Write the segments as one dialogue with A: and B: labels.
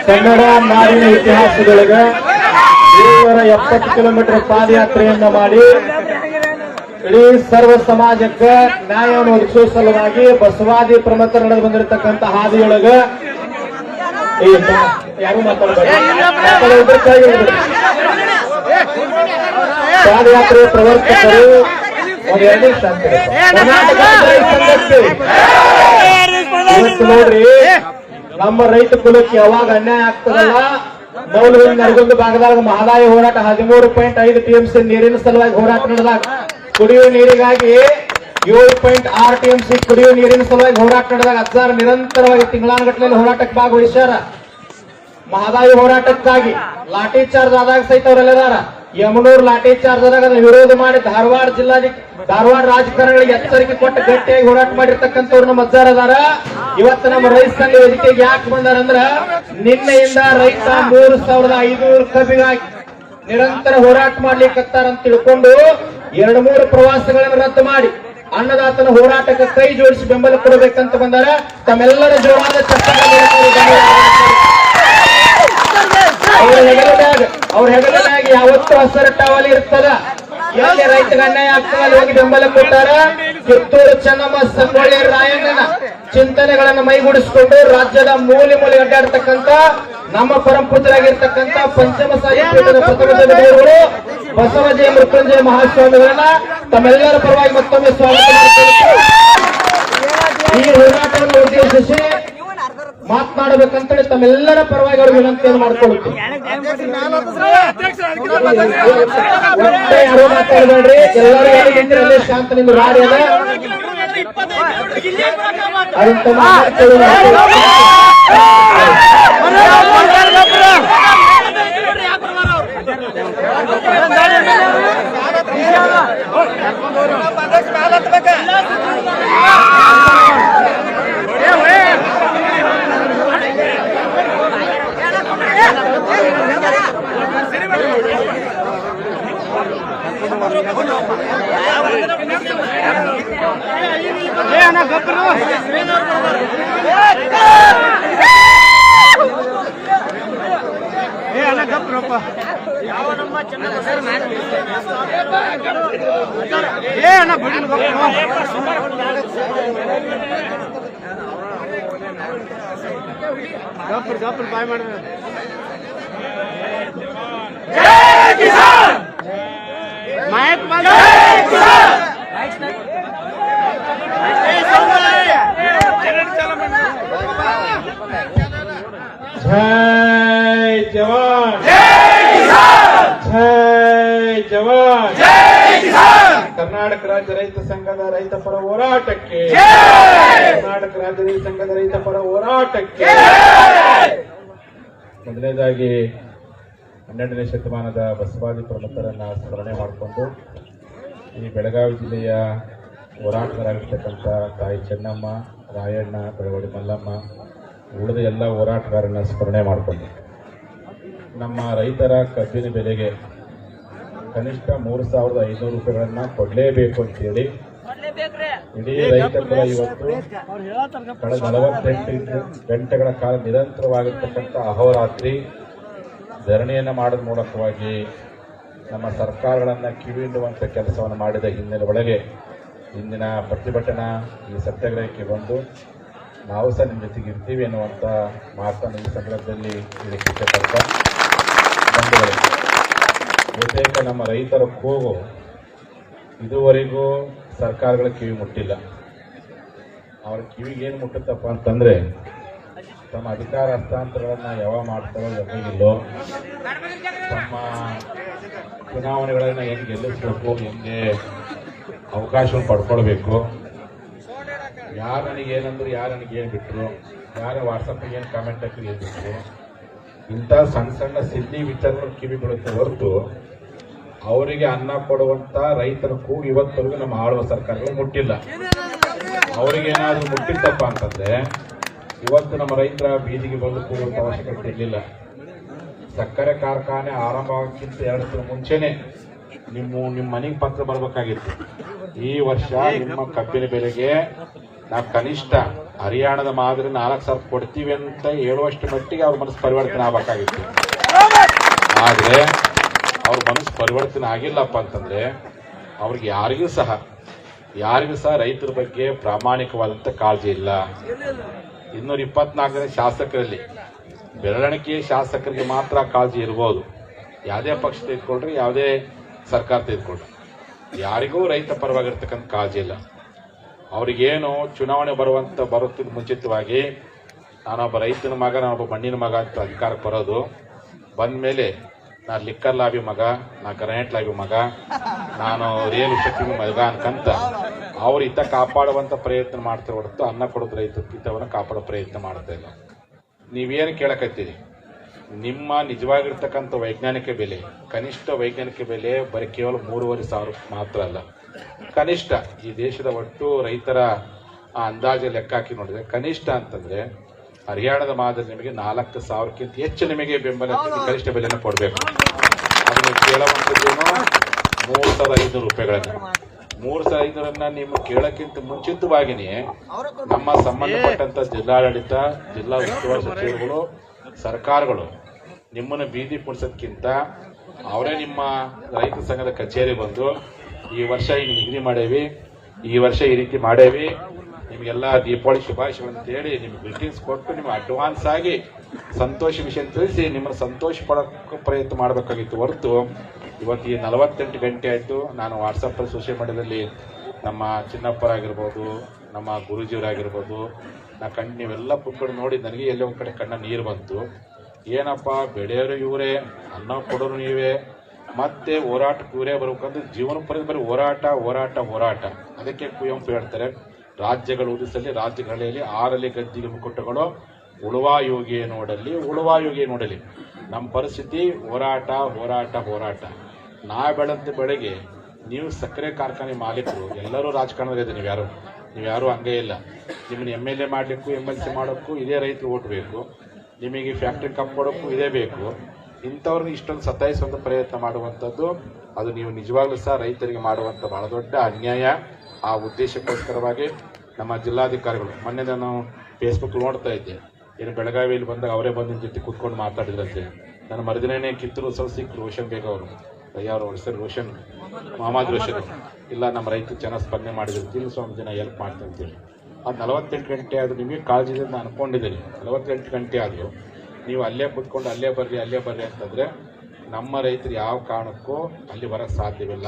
A: ಕನ್ನಡ ನಾಡಿನ ಇತಿಹಾಸದೊಳಗೆ 770 ಕಿಲೋಮೀಟರ್ ಪಾದಯಾತ್ರೆಯನ್ನ ಮಾಡಿ ಇಡೀ ಸರ್ವ ಸಮಾಜಕ್ಕೆ ನ್ಯಾಯವನ್ನು ಒದಗಿಸುವ ಸಲುವಾಗಿ ಬಸವಾದಿ ಪ್ರಮುಖರು ನಡೆದು ಬಂದಿರತಕ್ಕಂಥ ಹಾದಿಯೊಳಗ ಯಾರು ಪಾದಯಾತ್ರೆ ಪ್ರವರ್ತಕರು ಇವತ್ತು ನೋಡ್ರಿ ನಮ್ಮ ರೈತ ಕುಲಕ್ಕೆ ಯಾವಾಗ ಅನ್ಯಾಯ ಆಗ್ತದಲ್ಲ ಮೌಲ್ಯದಲ್ಲಿ ನರಗುಂದ ಭಾಗದಾಗ ಮಹದಾಯಿ ಹೋರಾಟ 13.5 TMC ನೀರಿನ ಸಲುವಾಗಿ ಹೋರಾಟ ನಡೆದಾಗ ಕುಡಿಯುವ ನೀರಿಗಾಗಿ 7.6 TMC ಕುಡಿಯುವ ನೀರಿನ ಸಲುವಾಗಿ ಹೋರಾಟ ನಡೆದಾಗ ಹತ್ತಾರು ನಿರಂತರವಾಗಿ ತಿಂಗಳಾನುಗಟ್ಟಲೆ ಹೋರಾಟಕ್ಕೆ ಭಾಗವಹಿಸ್ಯಾರ. ಮಹದಾಯಿ ಹೋರಾಟಕ್ಕಾಗಿ ಲಾಠಿ ಚಾರ್ಜ್ ಆದಾಗ ಸಹಿತ ಅವರೆಲ್ಲದಾರ. ಯಮನೂರ್ ಲಾಠಿ ಚಾರ್ಜ್ ಆದಾಗ ಅದನ್ನು ವಿರೋಧ ಮಾಡಿ ಧಾರವಾಡ ರಾಜಕಾರಣಿಗಳಿಗೆ ಎಚ್ಚರಿಕೆ ಕೊಟ್ಟು ಗಟ್ಟಿಯಾಗಿ ಹೋರಾಟ ಮಾಡಿರ್ತಕ್ಕಂಥವ್ರು ನಮ್ಮ ಅಜ್ಜಾರ ಅದಾರ. ಇವತ್ತು ನಮ್ಮ ರೈತ ಸಂಘ ವೇದಿಕೆಗೆ ಯಾಕೆ ಬಂದಾರಂದ್ರ ನಿನ್ನೆಯಿಂದ ರೈತ 3,500 ಕಬ್ಬಿಗಾಗಿ ನಿರಂತರ ಹೋರಾಟ ಮಾಡ್ಲಿಕ್ಕಂತ ತಿಳ್ಕೊಂಡು 2-3 ಪ್ರವಾಸಗಳನ್ನು ರದ್ದು ಮಾಡಿ ಅನ್ನದಾತನ ಹೋರಾಟಕ್ಕೆ ಕೈ ಜೋಡಿಸಿ ಬೆಂಬಲ ಕೊಡಬೇಕಂತ ಬಂದಾರ. ತಮ್ಮೆಲ್ಲರ ಜೋರಾದ ಅವ್ರ ಹೆಗಲಿನಾಗ ಯಾವತ್ತೂ ಹಸಿರು ಟವಲ್ ಇರ್ತದ. ಎಲ್ಲಿ ರೈತರಿಗೆ ಅನ್ಯಾಯ ಆಗ್ತದೆ ಅಲ್ಲಿ ಹೋಗಿ ಬೆಂಬಲ ಕೊಟ್ಟಾರ. ಕಿತ್ತೂರು ಚೆನ್ನಮ್ಮ ಸಂಗೊಳ್ಳಿ ರಾಯಣ್ಣನ ಚಿಂತನೆಗಳನ್ನು ಮೈಗೂಡಿಸಿಕೊಂಡು ರಾಜ್ಯದ ಮೂಲೆ ಮೂಲೆ ಅಡ್ಡಾಡ್ತಕ್ಕಂಥ ನಮ್ಮ ಪರಂಪೂಜರಾಗಿರ್ತಕ್ಕಂಥ ಪಂಚಮಸಾಲಿ ಪೀಠದ ಪ್ರಥಮ ದೇವರು ಬಸವಜಯ ಮೃತ್ಯುಂಜಯ ಮಹಾಸ್ವಾಮಿಗಳನ್ನ ತಮ್ಮೆಲ್ಲರ ಪರವಾಗಿ ಮತ್ತೊಮ್ಮೆ ಸ್ವಾಗತ ಮಾಡಿಕೊಳ್ಳುತ್ತಾರೆ. ಈ ಹೋರಾಟವನ್ನು ಉದ್ದೇಶಿಸಿ ಮಾತನಾಡಬೇಕಂತೇಳಿ ತಮ್ಮೆಲ್ಲರ ಪರವಾಗಿ ಅವರು ವಿನಂತಿಯನ್ನು ಮಾಡಿಕೊಳ್ಳುತ್ತೀವಿ. ಯಾರು ಮಾತಾಡಬೇಡ್ರಿ, ಎಲ್ಲರೂ ಶಾಂತ ನಿಂದು ರಾಡಿ ಅದ ಬಾಯ್ ಮಾಡ ಜೈ ಜವಾನ್, ಜೈ ಜವಾನ್, ಕರ್ನಾಟಕ ರಾಜ್ಯ ರೈತ ಸಂಘದ ರೈತ ಪರ ಹೋರಾಟಕ್ಕೆ, ಕರ್ನಾಟಕ ರಾಜ್ಯ ರೈತ ಸಂಘದ ರೈತ ಪರ ಹೋರಾಟಕ್ಕೆ. ಮೊದಲನೇದಾಗಿ 12ನೇ ಶತಮಾನದ ಬಸವಾದಿ ಪ್ರಮುಖರನ್ನ ಸ್ಮರಣೆ ಮಾಡಿಕೊಂಡು ಈ ಬೆಳಗಾವಿ ಜಿಲ್ಲೆಯ ಹೋರಾಟಗಾರರಾಗಿರ್ತಕ್ಕಂಥ ತಾಯಿ ಚೆನ್ನಮ್ಮ, ರಾಯಣ್ಣ, ಬೆಳವಡಿ ಮಲ್ಲಮ್ಮ, ಉಳಿದ ಎಲ್ಲ ಹೋರಾಟಗಾರರನ್ನ ಸ್ಮರಣೆ ಮಾಡಿಕೊಂಡು ನಮ್ಮ ರೈತರ ಕಬ್ಬಿನ ಬೆಲೆಗೆ ಕನಿಷ್ಠ 3,500 ರೂಪಾಯಿಗಳನ್ನ ಕೊಡಲೇಬೇಕು ಅಂತೇಳಿ ಇಡೀ ರೈತ ಕುಲ ಇವತ್ತು ಕಳೆದ 48 ಗಂಟೆಗಳ ಕಾಲ ನಿರಂತರವಾಗಿರ್ತಕ್ಕಂಥ ಅಹೋರಾತ್ರಿ ಧರಣಿಯನ್ನು ಮಾಡೋದ್ರ ಮೂಲಕವಾಗಿ ನಮ್ಮ ಸರ್ಕಾರಗಳನ್ನು ಕಿವಿಹಿಡುವಂಥ ಕೆಲಸವನ್ನು ಮಾಡಿದ ಹಿನ್ನೆಲೆ ಒಳಗೆ ಇಂದಿನ ಪ್ರತಿಭಟನಾ ಈ ಸತ್ಯಾಗ್ರಹಕ್ಕೆ ಬಂದು ನಾವು ಸಹ ನಿಮ್ಮ ಜೊತೆಗೆ ಇರ್ತೀವಿ ಅನ್ನುವಂಥ ಮಾತನ್ನು ಈ ಸಂದರ್ಭದಲ್ಲಿ ಹೇಳಲಿಕ್ಕೆ ಪಡ್ತಾ ಬಂಧುಗಳು, ಬಹುತೇಕ ನಮ್ಮ ರೈತರ ಕೂಗು ಇದುವರೆಗೂ ಸರ್ಕಾರಗಳ ಕಿವಿ ಮುಟ್ಟಿಲ್ಲ. ಅವ್ರ ಕಿವಿಗೆ ಏನು ಮುಟ್ಟುತ್ತಪ್ಪ ಅಂತಂದರೆ ತಮ್ಮ ಅಧಿಕಾರ ಹಸ್ತಾಂತರಗಳನ್ನು ಯಾವಾಗ ಮಾಡ್ತಾರೋ ಯಾವಾಗಿಲ್ಲೋ, ತಮ್ಮ ಚುನಾವಣೆಗಳನ್ನು ಹೆಂಗೆ ಗೆಲ್ಲಿಸಬೇಕು, ಹೆಂಗೆ ಅವಕಾಶವನ್ನು ಪಡ್ಕೊಳ್ಬೇಕು, ಯಾರು ನನಗೇನಂದ್ರು, ಯಾರು ನನಗೇನು ಬಿಟ್ಟರು, ಯಾರು ವಾಟ್ಸಪ್ಗೆ ಏನು ಕಾಮೆಂಟ್ ಹಾಕಿ ಏನು ಬಿಟ್ಟರು, ಇಂಥ ಸಣ್ಣ ಸಣ್ಣ ಸಿಲ್ಲಿ ವಿಚಾರಗಳು ಕಿವಿ ಬೀಳುತ್ತೆ ಹೊರತು ಅವರಿಗೆ ಅನ್ನ ಕೊಡುವಂಥ ರೈತರ ಕೂಗು ಇವತ್ತವರೆಗೂ ನಮ್ಮ ಆಳುವ ಸರ್ಕಾರಗಳು ಮುಟ್ಟಿಲ್ಲ. ಅವರಿಗೇನಾದರೂ ಮುಟ್ಟಿತ್ತಪ್ಪ ಅಂತಂದರೆ ಇವತ್ತು ನಮ್ಮ ರೈತರ ಬೀದಿಗೆ ಬಂದು ಕೂಗುವಂಥ ಅವಶ್ಯಕತೆ ಇರಲಿಲ್ಲ. ಸಕ್ಕರೆ ಕಾರ್ಖಾನೆ ಆರಂಭ ಆಗೋಕ್ಕಿಂತ 2 ದಿನ ಮುಂಚೆನೆ ನಿಮ್ಮ ಮನೆಗೆ ಪತ್ರ ಬರಬೇಕಾಗಿತ್ತು. ಈ ವರ್ಷ ನಿಮ್ಮ ಕಬ್ಬಿನ ಬೆಲೆಗೆ
B: ನಾವು ಕನಿಷ್ಠ ಹರಿಯಾಣದ ಮಾದರಿ 4,000 ಕೊಡ್ತೀವಿ ಅಂತ ಹೇಳುವಷ್ಟು ಮಟ್ಟಿಗೆ ಅವ್ರ ಮನಸ್ಸು ಪರಿವರ್ತನೆ ಆಗಬೇಕಾಗಿತ್ತು. ಆದ್ರೆ ಅವ್ರ ಮನಸ್ಸು ಪರಿವರ್ತನೆ ಆಗಿಲ್ಲಪ್ಪ ಅಂತಂದ್ರೆ ಅವ್ರಿಗೆ ಯಾರಿಗೂ ಸಹ ರೈತರ ಬಗ್ಗೆ ಪ್ರಾಮಾಣಿಕವಾದಂತ ಕಾಳಜಿ ಇಲ್ಲ. 224 ಶಾಸಕರಲ್ಲಿ ಬೆರಳಿಕೆ ಶಾಸಕರಿಗೆ ಮಾತ್ರ ಕಾಳಜಿ ಇರ್ಬೋದು. ಯಾವುದೇ ಪಕ್ಷ ತೆಗೆದುಕೊಳ್ರಿ, ಯಾವುದೇ ಸರ್ಕಾರ ತೆಗೆದುಕೊಳ್ರಿ, ಯಾರಿಗೂ ರೈತ ಪರವಾಗಿರ್ತಕ್ಕಂಥ ಕಾಳಜಿ ಇಲ್ಲ. ಅವ್ರಿಗೇನು ಚುನಾವಣೆ ಬರೋದಕ್ಕಿಂತ ಮುಂಚಿತವಾಗಿ ನಾನೊಬ್ಬ ರೈತನ ಮಗ, ನಾನೊಬ್ಬ ಮಣ್ಣಿನ ಮಗ ಅಂತ ಅಧಿಕಾರಕ್ಕೆ ಬರೋದು, ಬಂದ ಮೇಲೆ ನಾನು ಲಿಕ್ಕರ್ ಲಾಬಿ ಮಗ, ನಾನು ಗ್ರಾನೈಟ್ ಲಾಬಿ ಮಗ, ನಾನು ರಿಯಲ್ ಎಸ್ಟೇಟ್ ಮಗ ಅನ್ಕಂತ ಅವ್ರ ಹಿತ ಕಾಪಾಡುವಂತ ಪ್ರಯತ್ನ ಮಾಡ್ತಾರೆ ಹೊರತು ಅನ್ನ ಕೊಡೋದು ರೈತರ ಹಿತವನ್ನು ಕಾಪಾಡೋ ಪ್ರಯತ್ನ ಮಾಡ್ತಾ ಇಲ್ಲ. ನೀವೇನು ಕೇಳಕತ್ತೀರಿ? ನಿಮ್ಮ ನಿಜವಾಗಿರ್ತಕ್ಕಂಥ ವೈಜ್ಞಾನಿಕ ಬೆಲೆ, ಕನಿಷ್ಠ ವೈಜ್ಞಾನಿಕ ಬೆಲೆ ಬರೀ ಕೇವಲ 3,500 ಮಾತ್ರ ಅಲ್ಲ. ಕನಿಷ್ಠ ಈ ದೇಶದ ಒಟ್ಟು ರೈತರ ಅಂದಾಜು ಲೆಕ್ಕ ಹಾಕಿ ನೋಡಿದ್ರೆ ಕನಿಷ್ಠ ಅಂತಂದ್ರೆ ಹರಿಯಾಣದ ಮಾದರಿ ನಿಮಗೆ 4,000ಕ್ಕಿಂತ ಹೆಚ್ಚು ನಿಮಗೆ ಬೆಂಬಲ ಕನಿಷ್ಠ ಬೆಲೆಯನ್ನು ಕೊಡಬೇಕು. ಅದನ್ನು ಕೇಳುವಂಥದ್ದೇನು 3,500 ರೂಪಾಯಿಗಳನ್ನ. 3,500 ನಿಮ್ಮ ಕೇಳಕ್ಕಿಂತ ಮುಂಚಿತವಾಗಿಯೇ ನಮ್ಮ ಸಂಬಂಧಪಟ್ಟಂತ ಜಿಲ್ಲಾಡಳಿತ, ಜಿಲ್ಲಾ ಉಸ್ತುವಾರಿ ಸಚಿವರುಗಳು, ಸರ್ಕಾರಗಳು ನಿಮ್ಮನ್ನು ಬೀದಿ ಕುಣಿಸೋದಕ್ಕಿಂತ ಅವರೇ ನಿಮ್ಮ ರೈತ ಸಂಘದ ಕಚೇರಿ ಬಂದು ಈ ವರ್ಷ ಈಗ ನಿಗದಿ ಮಾಡೇವಿ, ಈ ವರ್ಷ ಈ ರೀತಿ ಮಾಡೇವಿ, ನಿಮಗೆಲ್ಲ ದೀಪಾವಳಿ ಶುಭಾಶಯ ಅಂತ ಹೇಳಿ ನಿಮ್ಗೆ ಗ್ರೀಟಿಂಗ್ಸ್ ಕೊಟ್ಟು ನಿಮ್ಮ ಅಡ್ವಾನ್ಸ್ ಆಗಿ ಸಂತೋಷ ವಿಷಯ ತಿಳಿಸಿ ನಿಮ್ಮನ್ನು ಸಂತೋಷ ಪಡೋಕ್ಕೆ ಪ್ರಯತ್ನ ಮಾಡಬೇಕಾಗಿತ್ತು ಹೊರತು ಇವತ್ತು ಈ 48 ಗಂಟೆ ಆಯಿತು. ನಾನು ವಾಟ್ಸಪ್ಪಲ್ಲಿ ಸೋಷಿಯಲ್ ಮೀಡಿಯಾದಲ್ಲಿ ನಮ್ಮ ಚಿನ್ನಪ್ಪರಾಗಿರ್ಬೋದು, ನಮ್ಮ ಗುರೂಜಿಯವರಾಗಿರ್ಬೋದು, ನೀವೆಲ್ಲ ಕುತ್ಕೊಂಡು ನೋಡಿ ನನಗೆ ಎಲ್ಲೋ ಒಂದು ಕಡೆ ಕಣ್ಣ ನೀರು ಬಂತು. ಏನಪ್ಪ ಬೆಳೆಯೋರು ಇವರೇ, ಅನ್ನ ಕೊಡೋರು ನೀವೇ, ಮತ್ತೆ ಹೋರಾಟಕ್ಕೆ ಇವರೇ ಬರ್ಬೇಕಂದ್ರೆ ಜೀವನ ಪರಿ ಬರೀ ಹೋರಾಟ. ಅದಕ್ಕೆ ಕುವೆಂಪು ಹೇಳ್ತಾರೆ, ರಾಜ್ಯಗಳು ಉದಿಸಲಿ ರಾಜ್ಯಗಳಲ್ಲಿ 6 ಗದ್ದಿಗೆ ಮುಕುಟಗಳು, ಉಳುವ ಯೋಗಿಯೇ ನೋಡಲಿ. ನಮ್ಮ ಪರಿಸ್ಥಿತಿ ಹೋರಾಟ. ನಾ ಬೆಳೆದ ಬೆಳೆಗೆ ನೀವು ಸಕ್ಕರೆ ಕಾರ್ಖಾನೆ ಮಾಲೀಕರು ಎಲ್ಲರೂ ರಾಜಕಾರಣದಲ್ಲಿ ನೀವ್ಯಾರು ಹಂಗೇ ಇಲ್ಲ. ನಿಮ್ಮನ್ನ MLA ಮಾಡಲಿಕ್ಕೂ MLC ಮಾಡೋಕ್ಕೂ ಇದೇ ರೈತರು ಓಟ್ ಬೇಕು, ನಿಮಗೆ ಫ್ಯಾಕ್ಟ್ರಿ ಕಪ್ ಕೊಡೋಕ್ಕೂ ಇದೇ ಬೇಕು. ಇಂಥವ್ರನ್ನ ಇಷ್ಟೊಂದು ಸತಾಯಿಸುವಂಥ ಪ್ರಯತ್ನ ಮಾಡುವಂಥದ್ದು ಅದು ನೀವು ನಿಜವಾಗ್ಲೂ ಸಹ ರೈತರಿಗೆ ಮಾಡುವಂಥ ಬಹಳ ದೊಡ್ಡ ಅನ್ಯಾಯ. ಆ ಉದ್ದೇಶಕ್ಕೋಸ್ಕರವಾಗಿ ನಮ್ಮ ಜಿಲ್ಲಾಧಿಕಾರಿಗಳು ಮೊನ್ನೆ ನಾನು ಫೇಸ್ಬುಕ್ ನೋಡ್ತಾ ಇದ್ದೆ, ಏನು ಬೆಳಗಾವಿಯಲ್ಲಿ ಬಂದಾಗ ಅವರೇ ಬಂದು ನಿಮ್ಮ ಜೊತೆ ಕೂತ್ಕೊಂಡು ಮಾತಾಡಿದ್ರಂತೆ. ನನ್ನ ಮರುದಿನೇ ಕಿತ್ತೂರು ಉತ್ಸವ ಸಿಕ್ಕರು ರೋಷನ್ ಬೇಗ ಅವರು, ಅವ್ರ ಹೆಸರು ಮೊಹಮ್ಮದ್ ರೋಷನ್. ಇಲ್ಲ ನಮ್ಮ ರೈತರು ಚೆನ್ನಾಗಿ ಸ್ಪಂದನೆ ಮಾಡಿದ್ರು, ತಿಳಿಸೋ ದಿನ ಹೆಲ್ಪ್ ಮಾಡ್ತಾ ಅಂತೇಳಿ. ಅದು 48 ಗಂಟೆ ಆದರೂ ನಿಮಗೆ ಕಾಳಜಿದಿಂದ ಅನ್ಕೊಂಡಿದ್ದೀನಿ. 48 ಗಂಟೆ ಆದರೂ ನೀವು ಅಲ್ಲೇ ಕೂತ್ಕೊಂಡು ಅಲ್ಲೇ ಬರ್ರಿ ಅಂತಂದ್ರೆ ನಮ್ಮ ರೈತರು ಯಾವ ಕಾರಣಕ್ಕೂ ಅಲ್ಲಿ ಬರಕ್ಕೆ ಸಾಧ್ಯವಿಲ್ಲ.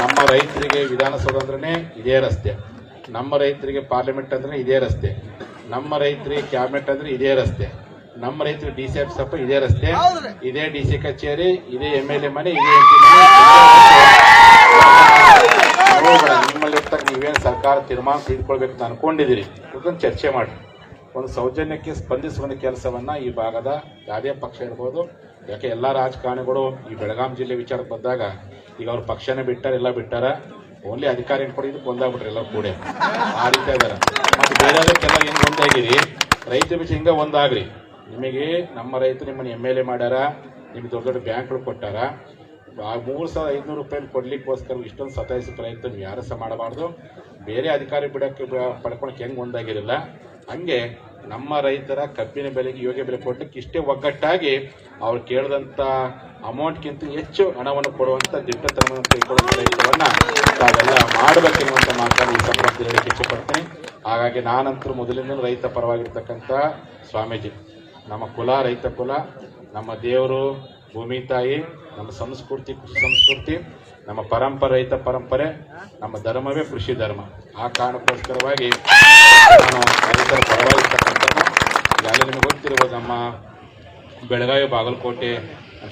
B: ನಮ್ಮ ರೈತರಿಗೆ ವಿಧಾನಸೌಧ ಅಂದ್ರೆ ಇದೇ ರಸ್ತೆ, ನಮ್ಮ ರೈತರಿಗೆ ಪಾರ್ಲಿಮೆಂಟ್ ಅಂದ್ರೆ ಇದೇ ರಸ್ತೆ, ನಮ್ಮ ರೈತರಿಗೆ ಕ್ಯಾಬಿನೆಟ್ ಅಂದ್ರೆ ಇದೇ ರಸ್ತೆ, ನಮ್ಮ ರೈತರಿಗೆ DC ಆಫೀಸ್ ಇದೇ ರಸ್ತೆ, ಇದೇ DC ಕಚೇರಿ, ಇದೇ MLA ಮನೆ, ಇದೇ MP ಮನೆ. ನಿಮ್ಮಲ್ಲಿ ನೀವೇನು ಸರ್ಕಾರ ತೀರ್ಮಾನ ತೆಗೆದುಕೊಳ್ಬೇಕು ಅಂತ ಅನ್ಕೊಂಡಿದ್ದೀರಿ, ಅದನ್ನು ಚರ್ಚೆ ಮಾಡಿ ಒಂದು ಸೌಜನ್ಯಕ್ಕೆ ಸ್ಪಂದಿಸುವ ಕೆಲಸವನ್ನ ಈ ಭಾಗದ ಯಾವುದೇ ಪಕ್ಷ ಇರ್ಬೋದು. ಯಾಕೆ ಎಲ್ಲ ರಾಜಕಾರಣಿಗಳು ಈ ಬೆಳಗಾಂ ಜಿಲ್ಲೆ ವಿಚಾರಕ್ಕೆ ಬಂದಾಗ ಈಗ ಅವ್ರ ಪಕ್ಷನೇ ಬಿಟ್ಟಾರ, ಓನ್ಲಿ ಅಧಿಕಾರ ಕೊಡಿದಕ್ಕೆ ಒಂದಾಗ್ಬಿಟ್ರೆ ಎಲ್ಲ ಕೂಡ ಆ ರೀತಿ ಇದಾರೆ. ಮತ್ತೆ ಬೇರೆದಕ್ಕೆಲ್ಲ ಹೆಂಗ್ ಒಂದಾಗಿರಿ, ರೈತ ವಿಷಯ ಹಿಂಗ ಒಂದಾಗ್ರಿ. ನಿಮಗೆ ನಮ್ಮ ರೈತರು ನಿಮ್ಮನ್ನು MLA ಮಾಡ್ಯಾರ, ನಿಮ್ಗೆ ದೊಡ್ಡ ಬ್ಯಾಂಕ್ಗಳು ಕೊಟ್ಟಾರ. 3,500 ರೂಪಾಯಿ ಕೊಡ್ಲಿಕ್ಕೋಸ್ಕರ ಇಷ್ಟೊಂದು ಸತಾಯಿಸೋ ಪ್ರಯತ್ನ ನೀವು ಯಾರು ಸಹ ಮಾಡಬಾರ್ದು. ಬೇರೆ ಅಧಿಕಾರಿ ಪಡ್ಕೊಳಕ್ಕೆ ಹೆಂಗ್ ಒಂದಾಗಿರಲ್ಲ, ಹಂಗೆ ನಮ್ಮ ರೈತರ ಕಬ್ಬಿನ ಬೆಲೆಗೆ ಯೋಗ್ಯ ಬೆಲೆ ಕೊಡ್ಲಿಕ್ಕೆ ಇಷ್ಟೇ ಒಗ್ಗಟ್ಟಾಗಿ ಅವ್ರು ಕೇಳಿದಂತ ಅಮೌಂಟ್ಗಿಂತ ಹೆಚ್ಚು ಹಣವನ್ನು ಕೊಡುವಂತ ದಿಟ್ಟತನವನ್ನು ತೆಗೆದುಕೊಳ್ಳುವಂತ ರೈತರನ್ನ ತಾವೆಲ್ಲ ಮಾಡಬೇಕೆನ್ನುವಂತ ಮಾತನ್ನು ಈ ಸಂದರ್ಭದಲ್ಲಿ ಹೇಳಕ್ಕೆ ಇಷ್ಟಪಡ್ತೀನಿ. ಹಾಗಾಗಿ ನಾನಂತರೂ ಮೊದಲಿಂದ ರೈತ ಪರವಾಗಿರ್ತಕ್ಕಂಥ ಸ್ವಾಮೀಜಿ, ನಮ್ಮ ಕುಲ ರೈತ ಕುಲ, ನಮ್ಮ ದೇವರು ಭೂಮಿ ತಾಯಿ, ನಮ್ಮ ಸಂಸ್ಕೃತಿ ಕೃಷಿ ಸಂಸ್ಕೃತಿ, ನಮ್ಮ ಪರಂಪರೆ ರೈತ ಪರಂಪರೆ, ನಮ್ಮ ಧರ್ಮವೇ ಕೃಷಿ ಧರ್ಮ. ಆ ಕಾರಣಕ್ಕೋಸ್ಕರವಾಗಿ ನಾನು ರೈತರ ಪರವಾಗಿರ್ತಕ್ಕಂಥ ಈಗಾಗಲೇ ನಿಮಗೆ ಗೊತ್ತಿರ್ಬೋದು, ನಮ್ಮ ಬೆಳಗಾವಿ ಬಾಗಲಕೋಟೆ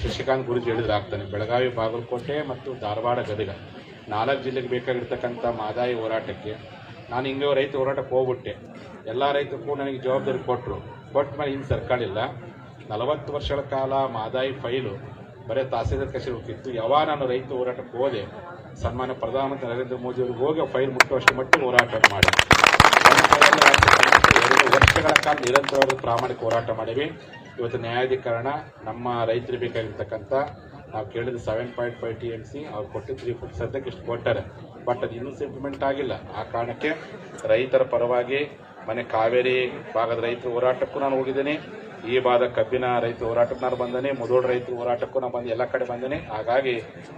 B: ಶಶಿಕಾಂತ್ ಗುರೂಜಿ ಹೇಳಿದ್ರೆ ಆಗ್ತಾನೆ, ಬೆಳಗಾವಿ ಬಾಗಲಕೋಟೆ ಮತ್ತು ಧಾರವಾಡ ಗದಗ 4 ಜಿಲ್ಲೆಗೆ ಬೇಕಾಗಿರ್ತಕ್ಕಂಥ ಮಾದಾಯಿ ಹೋರಾಟಕ್ಕೆ ನಾನು ಹಿಂಗೆ ರೈತ ಹೋರಾಟಕ್ಕೆ ಹೋಗ್ಬಿಟ್ಟೆ. ಎಲ್ಲ ರೈತರಿಗೂ ನನಗೆ ಜವಾಬ್ದಾರಿ ಕೊಟ್ಟ ಮೇಲೆ ಇನ್ನು ಸರ್ಕಾರ ಇಲ್ಲ. 40 ವರ್ಷಗಳ ಕಾಲ ಮಾದಾಯಿ ಫೈಲು ಬರೀ ತಹಸೀಲ್ದಾರ್ ಕಚೇರಿ ಹೋಗಿತ್ತು. ಯಾವಾಗ ನಾನು ರೈತ ಹೋರಾಟಕ್ಕೆ ಹೋದೆ, ಸನ್ಮಾನ್ಯ ಪ್ರಧಾನಮಂತ್ರಿ ನರೇಂದ್ರ ಮೋದಿ ಅವರಿಗೆ ಹೋಗಿ ಫೈಲ್ ಮುಟ್ಟುವಷ್ಟು ಮಟ್ಟಿಗೆ ಹೋರಾಟ ಮಾಡಿ 2 ವರ್ಷಗಳ ಕಾಲ ನಿರಂತರವಾಗಿ ಪ್ರಾಮಾಣಿಕ ಹೋರಾಟ ಮಾಡಿವಿ. ಇವತ್ತು ನ್ಯಾಯಾಧೀಕರಣ ನಮ್ಮ ರೈತರಿಗೆ ಬೇಕಾಗಿರ್ತಕ್ಕಂಥ ನಾವು ಕೇಳಿದ 7.5 TMC ಅವ್ರು ಕೊಟ್ಟು 3 ಸದ್ಯಕ್ಕೆ ಇಷ್ಟು ಕೊಟ್ಟಾರೆ. ಬಟ್ ಅದು ಇನ್ನೂ ಇಂಪ್ಲಿಮೆಂಟ್ ಆಗಿಲ್ಲ. ಆ ಕಾರಣಕ್ಕೆ ರೈತರ ಪರವಾಗಿ ಮನೆ ಕಾವೇರಿ ಭಾಗದ ರೈತರ ಹೋರಾಟಕ್ಕೂ ನಾನು ಹೋಗಿದ್ದೀನಿ, ಈ ಭಾಗದ ಕಬ್ಬಿನ ರೈತರ ಹೋರಾಟಕ್ಕೆ ನಾನು ಬಂದೇನೆ, ಮುದೋಳ ರೈತರ ಹೋರಾಟಕ್ಕೂ ನಾನು ಬಂದು ಎಲ್ಲ ಕಡೆ ಬಂದೇನೆ. ಹಾಗಾಗಿ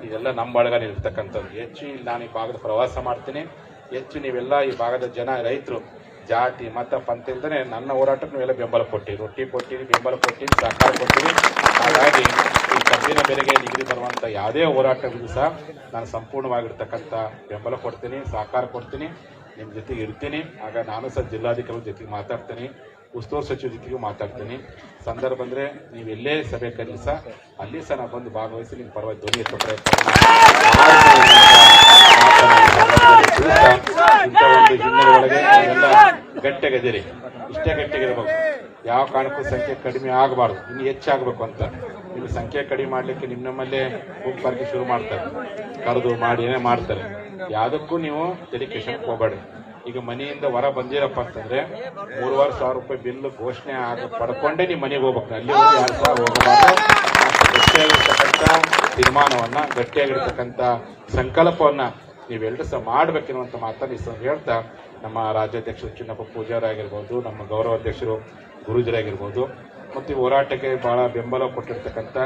B: ಇದೆಲ್ಲ ನಮ್ಮ ಬಳಗನೇ ಇರ್ತಕ್ಕಂಥದ್ದು. ಹೆಚ್ಚು ಇಲ್ಲಿ ನಾನು ಈ ಭಾಗದ ಪ್ರವಾಸ ಮಾಡ್ತೀನಿ. ಹೆಚ್ಚು ನೀವೆಲ್ಲ ಈ ಭಾಗದ ಜನ ರೈತರು ಜಾತಿ ಮತ ಪಂಥ ಇಲ್ದೇ ನನ್ನ ಹೋರಾಟಕ್ಕೆ ನೀವೆಲ್ಲ ಬೆಂಬಲ ಕೊಟ್ಟಿರಿ, ರೊಟ್ಟಿ ಕೊಟ್ಟಿರಿ, ಬೆಂಬಲ ಕೊಟ್ಟಿರಿ, ಸಹಕಾರ ಕೊಟ್ಟಿರಿ. ಹಾಗಾಗಿ ಈ ಕಬ್ಬಿನ ಬೆಲೆಗೆ ನಿಗದಿ ಬರುವಂಥ ಯಾವುದೇ ಹೋರಾಟಗಳು ಸಹ ನಾನು ಸಂಪೂರ್ಣವಾಗಿರ್ತಕ್ಕಂಥ ಬೆಂಬಲ ಕೊಡ್ತೀನಿ, ಸಹಕಾರ ಕೊಡ್ತೀನಿ, ನಿಮ್ಮ ಜೊತೆಗೆ ಇರ್ತೀನಿ. ಆಗ ನಾನು ಸಹ ಜಿಲ್ಲಾಧಿಕಾರಿ ಜೊತೆಗೆ ಮಾತಾಡ್ತೀನಿ, ಉಸ್ತುವಾರಿ ಸಚಿವ ಜೊತೆಗೂ ಮಾತಾಡ್ತೀನಿ. ಸಂದರ್ಭ ಬಂದರೆ ನೀವು ಎಲ್ಲೇ ಸಭೆ ಕರೀಲಿ ಸಹ ಅಲ್ಲಿ ಸಹ ನಾವು ಬಂದು ಭಾಗವಹಿಸಿ ನಿಮ್ಮ ಪರವಾಗಿ ಧ್ವನಿ ಎತ್ತುವ ಪ್ರಯತ್ನ ಇಂಥ ಒಂದು ಹಿನ್ನೆಲೆ ಒಳಗೆ ನೀವೆಲ್ಲ ಗಟ್ಟಿಯಾಗಿದ್ದೀರಿ. ಇಷ್ಟೇ ಗಟ್ಟಿಯಾಗಿರ್ಬೇಕು. ಯಾವ ಕಾರಣಕ್ಕೂ ಸಂಖ್ಯೆ ಕಡಿಮೆ ಆಗಬಾರ್ದು, ಇನ್ನು ಹೆಚ್ಚಾಗಬೇಕು ಅಂತ. ನಿಮ್ಮ ಸಂಖ್ಯೆ ಕಡಿಮೆ ಮಾಡಲಿಕ್ಕೆ ನಮ್ಮಲ್ಲೇ ಗುಂಪಾರ್ಕೆ ಶುರು ಮಾಡ್ತಾರೆ, ಕರೆದು ಮಾಡಿ ಏನೇ ಮಾಡ್ತಾರೆ. ಯಾವುದಕ್ಕೂ ನೀವು ಡೆಡಿಕೇಶನ್ ಹೋಗಬೇಡಿ. ಈಗ ಮನೆಯಿಂದ ಹೊರ ಬಂದಿರಪ್ಪ ಅಂತಂದ್ರೆ 3,500 ರೂಪಾಯಿ ಬಿಲ್ ಘೋಷಣೆ ಪಡ್ಕೊಂಡೇ ನೀವು ಮನೆಗೆ ಹೋಗ್ಬೇಕು. ಅಲ್ಲಿ ಹೋಗಿ ಯಾರು ಸಹ ಹೋಗಬಾರ್ದು. ಗಟ್ಟಿಯಾಗಿರ್ತಕ್ಕಂಥ ತೀರ್ಮಾನವನ್ನ, ಗಟ್ಟಿಯಾಗಿರ್ತಕ್ಕಂಥ ಸಂಕಲ್ಪವನ್ನ ನೀವೆಲ್ಲರೂ ಸಹ ಮಾಡ್ಬೇಕಿರುವಂತ ಮಾತನ್ನು ಹೇಳ್ತಾ, ನಮ್ಮ ರಾಜ್ಯಾಧ್ಯಕ್ಷರು ಚಿನ್ನಪ್ಪ ಪೂಜಾರಿ ಆಗಿರ್ಬೋದು, ನಮ್ಮ ಗೌರವಾಧ್ಯಕ್ಷರು ಗುರುಜರಾಗಿರ್ಬೋದು, ಮತ್ತು ಈ ಹೋರಾಟಕ್ಕೆ ಬಹಳ ಬೆಂಬಲ ಕೊಟ್ಟಿರ್ತಕ್ಕಂಥ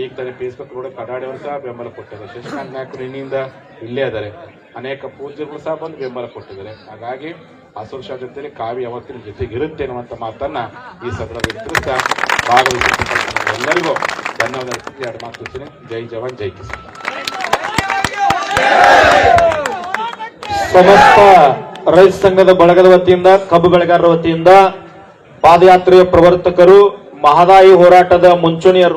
B: ಈಗ ತಾನೇ ಫೇಸ್ಬುಕ್ ನೋಡಿ ಕಡಾಡಿಯವರು ಸಹ ಬೆಂಬಲ ಕೊಟ್ಟಿದ್ದಾರೆ. ಶಶಿಕಾಂತ್ ನಾಯಕರು ಇನ್ನಿಂದ ಇಲ್ಲೇ ಇದ್ದಾರೆ. ಅನೇಕ ಪೂಜ್ಯರು ಸಹ ಬಂದು ಬೆಂಬಲ ಕೊಟ್ಟಿದ್ದಾರೆ. ಹಾಗಾಗಿ ಅಸೂರ್ ಶಾ ಜೊತೆಲಿ ಕಾವಿ ಯಾವತ್ತಿನ ಜೊತೆಗೆ ಇರುತ್ತೆ ಅನ್ನುವಂಥ ಮಾತನ್ನ ಈ ಸಂದರ್ಭದಲ್ಲಿ ತಿಳಿಸ್ತಾ ಭಾಗವಹಿಸಿರ್ತಕ್ಕಂಥ ಎಲ್ಲರಿಗೂ ಧನ್ಯವಾದ. ಎರಡು ಮಾತು ತಿಳಿಸ್ತೀನಿ. ಜೈ ಜವಾನ್ ಜೈ ಕಿಸಾನ್.
C: ಸಮಸ್ತ ರೈತ ಸಂಘದ ಬಳಗದ ವತಿಯಿಂದ, ಕಬ್ಬು ಬೆಳೆಗಾರರ ವತಿಯಿಂದ ಪಾದಯಾತ್ರೆಯ ಪ್ರವರ್ತಕರು, ಮಹದಾಯಿ ಹೋರಾಟದ ಮುಂಚೂಣಿಯ